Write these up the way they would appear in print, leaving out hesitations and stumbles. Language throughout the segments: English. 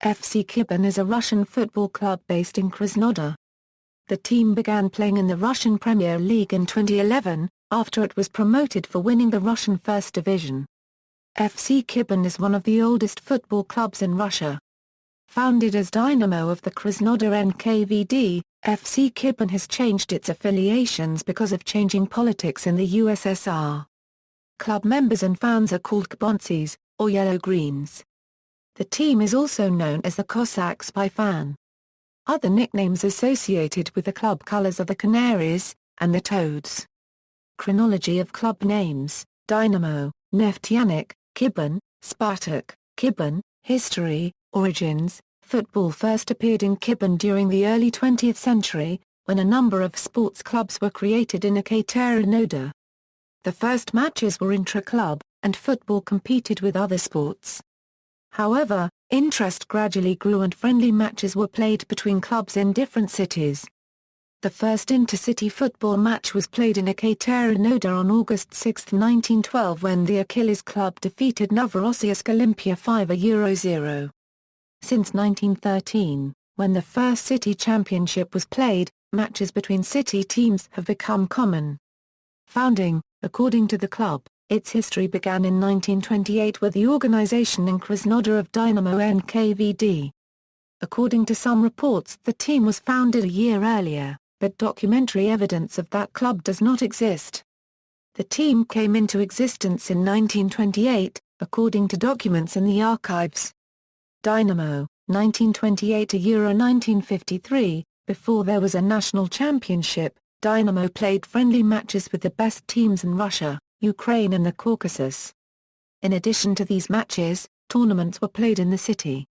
FC Kuban is a Russian football club based in Krasnodar. The team began playing in the Russian Premier League in 2011, after it was promoted for winning the Russian First Division. FC Kuban is one of the oldest football clubs in Russia. Founded as Dynamo of the Krasnodar NKVD, FC Kuban has changed its affiliations because of changing politics in the USSR. Club members and fans are called Kubantsies, or Yellow-Greens. The team is also known as the Cossacks by fan. Other nicknames associated with the club colours are the Canaries, and the Toads. Chronology of club names: Dynamo, Neftenik, Kuban, Spartak, Kuban. History, origins: football first appeared in Kuban during the early 20th century, when a number of sports clubs were created in Krasnodar. The first matches were intra-club, and football competed with other sports. However, interest gradually grew and friendly matches were played between clubs in different cities. The first intercity football match was played in Krasnodar on August 6, 1912 when the Achilles Club defeated Novorossiysk Olympia 5-0. Since 1913, when the first city championship was played, matches between city teams have become common. Founding: according to the club, its history began in 1928 with the organization in Krasnodar of Dynamo NKVD. According to some reports, the team was founded a year earlier, but documentary evidence of that club does not exist. The team came into existence in 1928, according to documents in the archives. Dynamo, 1928-1953, before there was a national championship, Dynamo played friendly matches with the best teams in Russia, Ukraine and the Caucasus. In addition to these matches, tournaments were played in the city.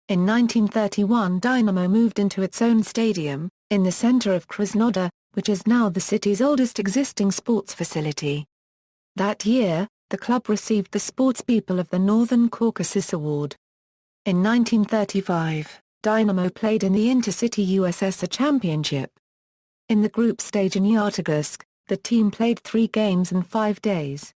In 1931 Dynamo moved into its own stadium, in the center of Krasnodar, which is now the city's oldest existing sports facility. That year, the club received the Sportspeople of the Northern Caucasus Award. In 1935, Dynamo played in the Intercity USSR Championship. In the group stage in Yartogutsk, the team played 3 games in 5 days.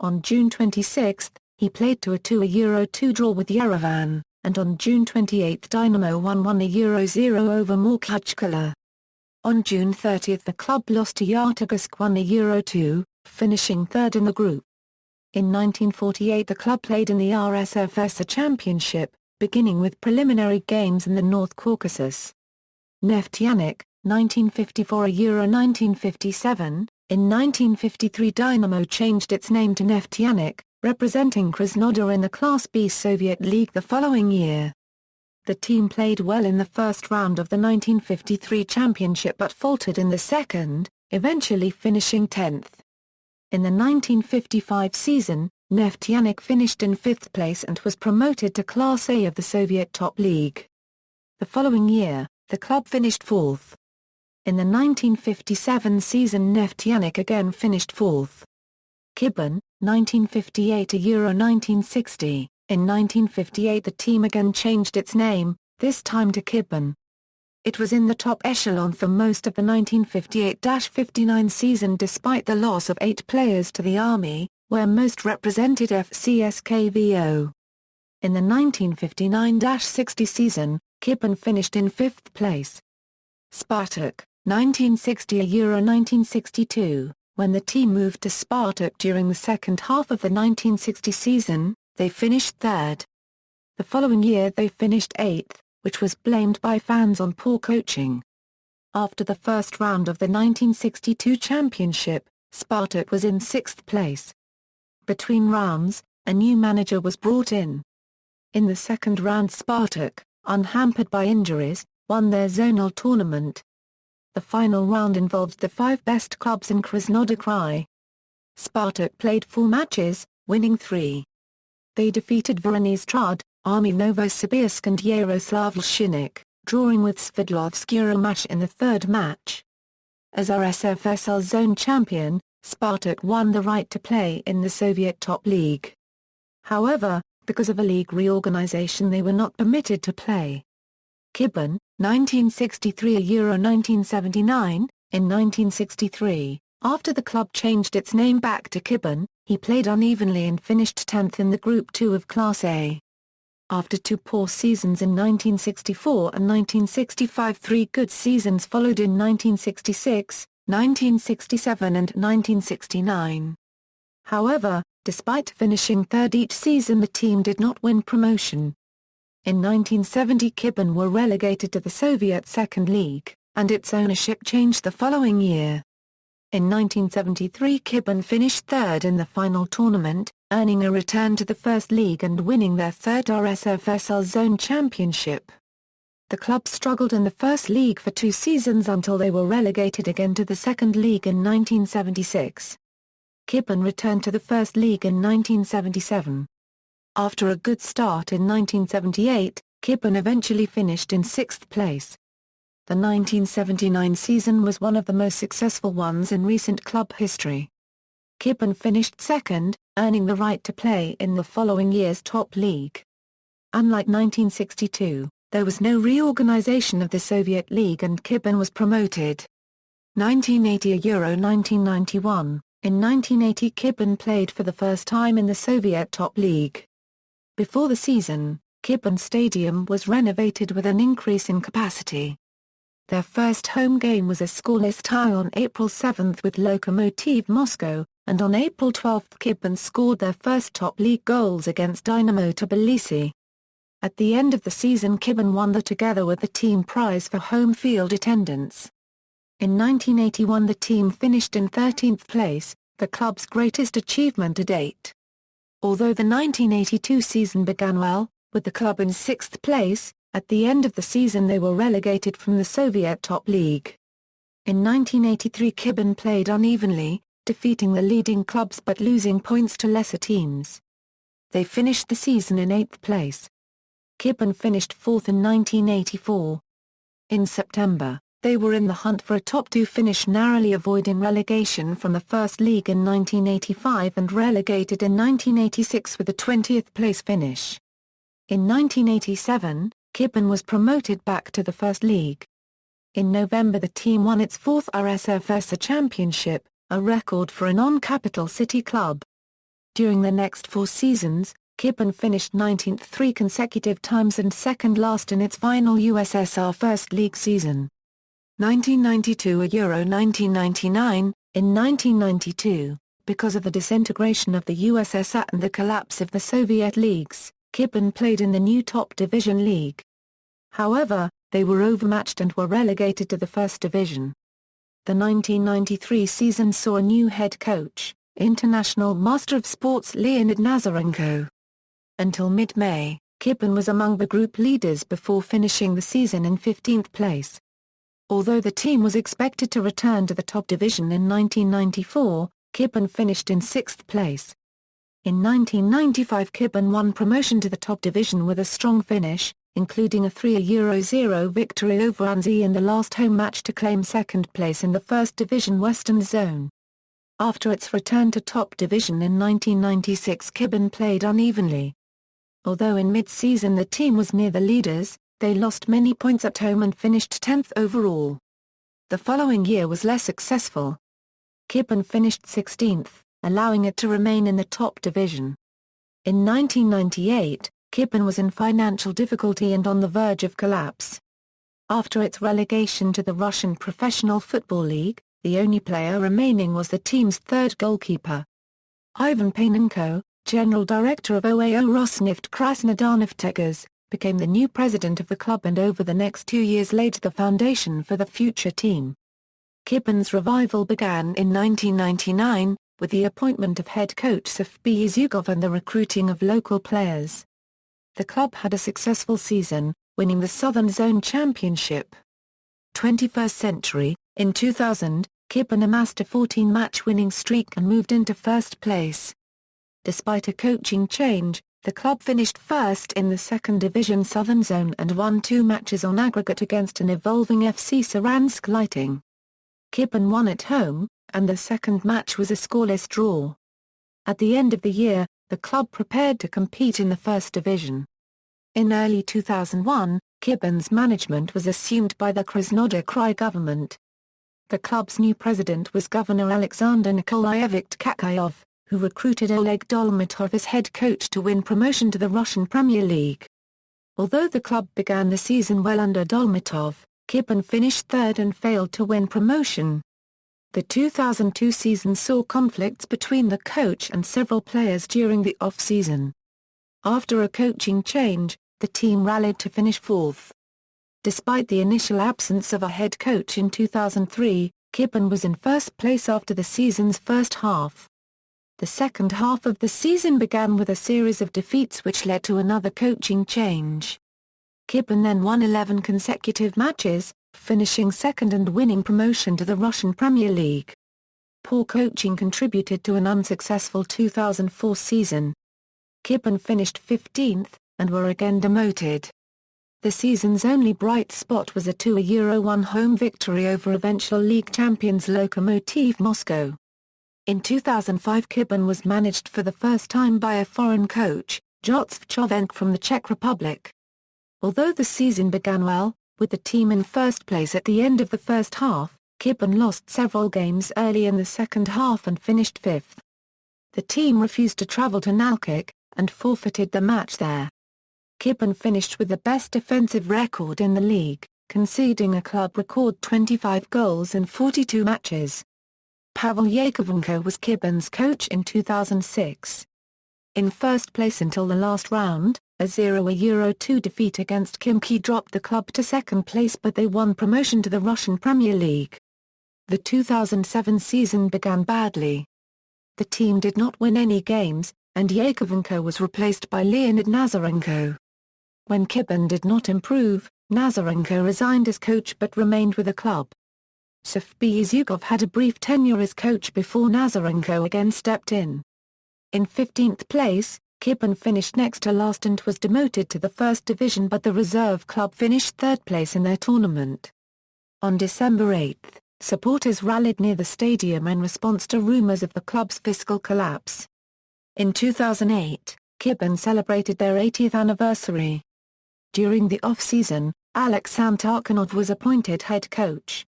On June 26, he played to a 2-2 draw with Yerevan, and on June 28 Dynamo won 1-0 over Makhachkala. On June 30 the club lost to Yartogutsk 1-2, finishing third in the group. In 1948 the club played in the RSFSR Championship, beginning with preliminary games in the North Caucasus. Neftenik, 1954-1957, in 1953 Dynamo changed its name to Neftenik, representing Krasnodar in the Class B Soviet League the following year. The team played well in the first round of the 1953 championship but faltered in the second, eventually finishing 10th. In the 1955 season, Neftenik finished in 5th place and was promoted to Class A of the Soviet Top League. The following year, the club finished 4th. In the 1957 season Neftenik again finished 4th. Kuban, 1958-1960, in 1958 the team again changed its name, this time to Kuban. It was in the top echelon for most of the 1958-59 season despite the loss of 8 players to the army, where most represented FCSKVO. In the 1959-60 season, Kuban finished in 5th place. Spartak, 1960-1962, when the team moved to Spartak during the second half of the 1960 season, they finished 3rd. The following year they finished 8th, which was blamed by fans on poor coaching. After the first round of the 1962 championship, Spartak was in 6th place. Between rounds, a new manager was brought in. In the second round Spartak, unhampered by injuries, won their zonal tournament. The final round involved the 5 best clubs in Krasnodar Krai. Spartak played 4 matches, winning 3. They defeated Voronezh Trud, Army Novosibirsk and Yaroslavl Shinnik, drawing with Sverdlovsk Euromatch in the 3rd match. As RSFSR zone champion, Spartak won the right to play in the Soviet Top League. However, because of a league reorganization they were not permitted to play. Kuban, 1963-1979, in 1963, after the club changed its name back to Kuban, he played unevenly and finished 10th in the Group 2 of Class A. After two poor seasons in 1964 and 1965, three good seasons followed in 1966, 1967 and 1969. However, despite finishing third each season, the team did not win promotion. In 1970, Kuban were relegated to the Soviet Second League, and its ownership changed the following year. In 1973, Kuban finished third in the final tournament, earning a return to the First League and winning their third RSFSL Zone Championship. The club struggled in the First League for two seasons until they were relegated again to the Second League in 1976. Kuban returned to the First League in 1977. After a good start in 1978, Kuban eventually finished in sixth place. The 1979 season was one of the most successful ones in recent club history. Kuban finished second, earning the right to play in the following year's top league. Unlike 1962, there was no reorganization of the Soviet League and Kuban was promoted. 1980 Euro 1991. In 1980, Kuban played for the first time in the Soviet Top League. Before the season, Kuban Stadium was renovated with an increase in capacity. Their first home game was a scoreless tie on April 7 with Lokomotiv Moscow, and on April 12 Kuban scored their first top league goals against Dynamo Tbilisi. At the end of the season, Kuban won the Together with the Team prize for home field attendance. In 1981, the team finished in 13th place, the club's greatest achievement to date. Although the 1982 season began well, with the club in 6th place, at the end of the season they were relegated from the Soviet Top League. In 1983, Kuban played unevenly, defeating the leading clubs but losing points to lesser teams. They finished the season in 8th place. Kuban finished 4th in 1984. In September, they were in the hunt for a top 2 finish, narrowly avoiding relegation from the First League in 1985 and relegated in 1986 with a 20th place finish. In 1987, Kuban was promoted back to the First League. In November, the team won its 4th RSFSR championship, a record for a non-capital city club. During the next 4 seasons, Kuban finished 19th 3 consecutive times and second last in its final USSR First League season. 1992 Euro 1999. In 1992, because of the disintegration of the USSR and the collapse of the Soviet leagues, Kuban played in the new top division league. However, they were overmatched and were relegated to the first division. The 1993 season saw a new head coach, international master of sports Leonid Nazarenko. Until mid-May, Kuban was among the group leaders before finishing the season in 15th place. Although the team was expected to return to the top division in 1994, Kuban finished in 6th place. In 1995, Kuban won promotion to the top division with a strong finish, including a 3-0 victory over Anzi in the last home match to claim second place in the First Division Western Zone. After its return to top division in 1996, Kuban played unevenly. Although in mid-season the team was near the leaders, they lost many points at home and finished 10th overall. The following year was less successful. Kuban finished 16th, allowing it to remain in the top division. In 1998, Kuban was in financial difficulty and on the verge of collapse. After its relegation to the Russian Professional Football League, the only player remaining was the team's third goalkeeper. Ivan Panenko, general director of OAO Rosneft Krasnodar Neftegas, became the new president of the club and over the next 2 years laid the foundation for the future team. Kuban's revival began in 1999, with the appointment of head coach Sofia Zugov and the recruiting of local players. The club had a successful season, winning the Southern Zone Championship. 21st century, in 2000, Kuban amassed a 14-match winning streak and moved into first place. Despite a coaching change, the club finished first in the second division Southern Zone and won 2 matches on aggregate against an evolving FC Saransk Lighting. Kuban won at home, and the second match was a scoreless draw. At the end of the year, the club prepared to compete in the first division. In early 2001, Kuban's management was assumed by the Krasnodar Krai government. The club's new president was Governor Alexander Nikolaevich Kakayov, who recruited Oleg Dolmatov as head coach to win promotion to the Russian Premier League. Although the club began the season well under Dolmatov, Kuban finished third and failed to win promotion. The 2002 season saw conflicts between the coach and several players during the off-season. After a coaching change, the team rallied to finish fourth. Despite the initial absence of a head coach in 2003, Kuban was in first place after the season's first half. The second half of the season began with a series of defeats which led to another coaching change. Kuban then won 11 consecutive matches, finishing second and winning promotion to the Russian Premier League. Poor coaching contributed to an unsuccessful 2004 season. Kuban finished 15th, and were again demoted. The season's only bright spot was a 2-1 home victory over eventual league champions Lokomotiv Moscow. In 2005 Kuban was managed for the first time by a foreign coach, Josef Chovenk from the Czech Republic. Although the season began well, with the team in first place at the end of the first half, Kuban lost several games early in the second half and finished fifth. The team refused to travel to Nalchik, and forfeited the match there. Kuban finished with the best defensive record in the league, conceding a club record 25 goals in 42 matches. Pavel Yakovenko was Kuban's coach in 2006. In first place until the last round, a 0-2 defeat against Khimki dropped the club to second place, but they won promotion to the Russian Premier League. The 2007 season began badly. The team did not win any games, and Yakovenko was replaced by Leonid Nazarenko. When Kuban did not improve, Nazarenko resigned as coach but remained with the club. Sofia Zhukov had a brief tenure as coach before Nazarenko again stepped in. In 15th place, Kuban finished next to last and was demoted to the first division, but the reserve club finished third place in their tournament. On December 8, supporters rallied near the stadium in response to rumors of the club's fiscal collapse. In 2008, Kuban celebrated their 80th anniversary. During the off-season, Alexander Tarkhanov was appointed head coach.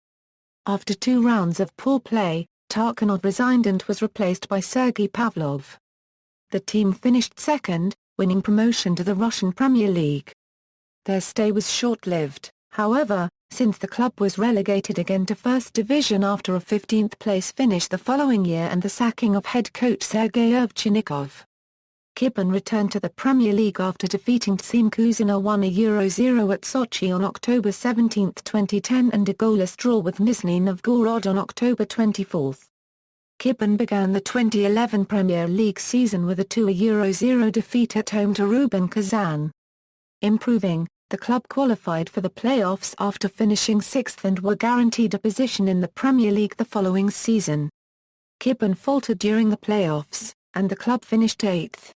After 2 rounds of poor play, Tarkhanov resigned and was replaced by Sergei Pavlov. The team finished second, winning promotion to the Russian Premier League. Their stay was short-lived, however, since the club was relegated again to First Division after a 15th place finish the following year and the sacking of head coach Sergei Ovchinnikov. Kuban returned to the Premier League after defeating Tsim Kuzina 1-0 at Sochi on October 17, 2010 and a goalless draw with Nizhny Novgorod on October 24. Kuban began the 2011 Premier League season with a 2-0 defeat at home to Kuban Kazan. Improving, the club qualified for the playoffs after finishing 6th and were guaranteed a position in the Premier League the following season. Kuban faltered during the playoffs, and the club finished 8th.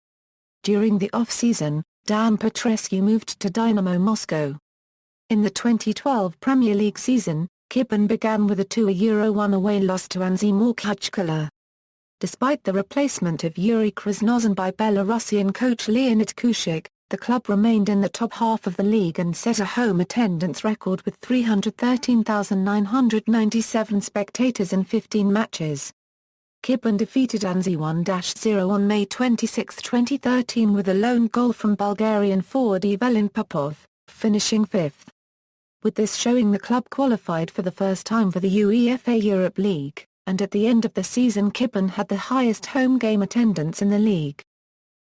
During the off-season, Dan Petrescu moved to Dynamo Moscow. In the 2012 Premier League season, Kuban began with a 2-1 away loss to Anzy Makhachkala. Despite the replacement of Yuri Krasnodar by Belarusian coach Leonid Kushik, the club remained in the top half of the league and set a home attendance record with 313,997 spectators in 15 matches. Kuban defeated Anzy 1-0 on May 26, 2013 with a lone goal from Bulgarian forward Evelyn Popov, finishing 5th. With this showing the club qualified for the first time for the UEFA Europe League, and at the end of the season Kuban had the highest home game attendance in the league.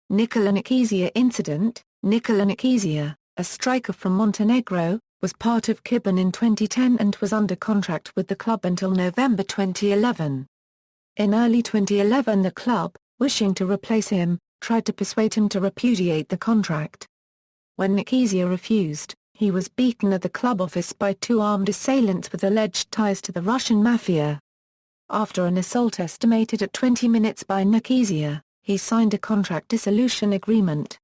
Nikola Nikizia incident. Nikola Nikizia, a striker from Montenegro, was part of Kuban in 2010 and was under contract with the club until November 2011. In early 2011 the club, wishing to replace him, tried to persuade him to repudiate the contract. When Nikizia refused, he was beaten at the club office by 2 armed assailants with alleged ties to the Russian mafia. After an assault estimated at 20 minutes by Nikizia, he signed a contract dissolution agreement.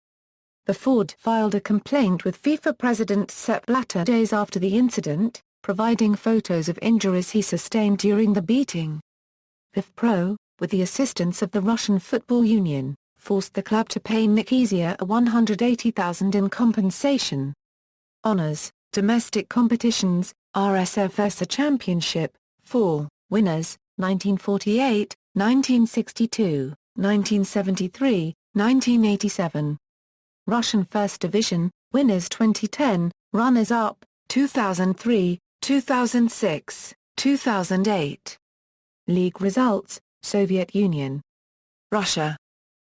The forward filed a complaint with FIFA President Sepp Blatter days after the incident, providing photos of injuries he sustained during the beating. FIFPro, with the assistance of the Russian Football Union, forced the club to pay Nikizia a $180,000 in compensation. Honors, domestic competitions, RSFSR Championship, 4, winners, 1948, 1962, 1973, 1987. Russian First Division, Winners 2010, runners-up, 2003, 2006, 2008. League results, Soviet Union. Russia.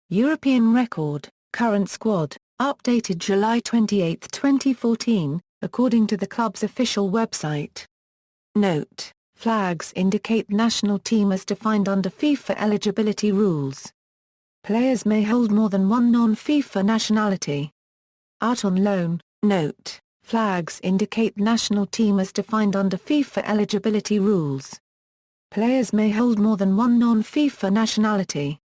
European record, current squad, updated July 28, 2014, according to the club's official website. Note: flags indicate national team as defined under FIFA eligibility rules. Players may hold more than one non-FIFA nationality. Out on loan, note: flags indicate national team as defined under FIFA eligibility rules. Players may hold more than one non-FIFA nationality.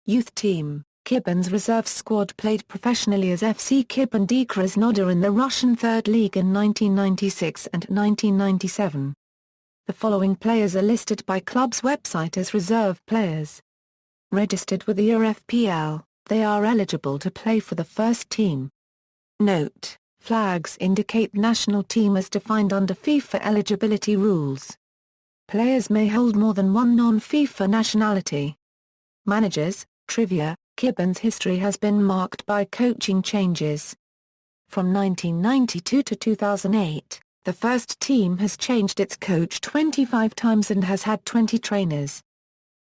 Youth team, Kuban's reserve squad played professionally as FC Kuban Krasnodar in the Russian Third League in 1996 and 1997. The following players are listed by club's website as reserve players. Registered with the URFPL, they are eligible to play for the first team. Note: flags indicate national team as defined under FIFA eligibility rules. Players may hold more than one non-FIFA nationality. Managers, trivia: Kuban's history has been marked by coaching changes. From 1992 to 2008, the first team has changed its coach 25 times and has had 20 trainers.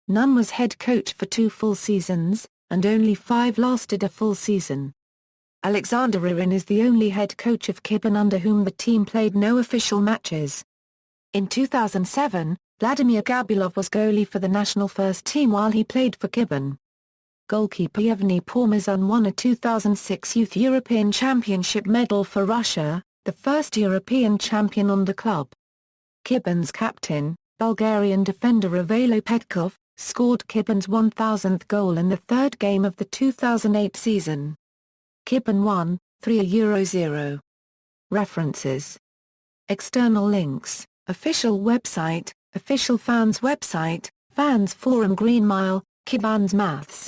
None was head coach for 2 full seasons, and only 5 lasted a full season. Alexander Irin is the only head coach of Kuban under whom the team played no official matches. In 2007, Vladimir Gabulov was goalie for the national first team while he played for Kuban. Goalkeeper Yevgeny Parmezan won a 2006 Youth European Championship medal for Russia, the first European champion on the club. Kuban's captain, Bulgarian defender Ivaylo Petkov, scored Kuban's 1,000th goal in the third game of the 2008 season. Kuban won, 3-0. References. External links: official website, official fans website, fans forum Green Mile, Kuban's Maths.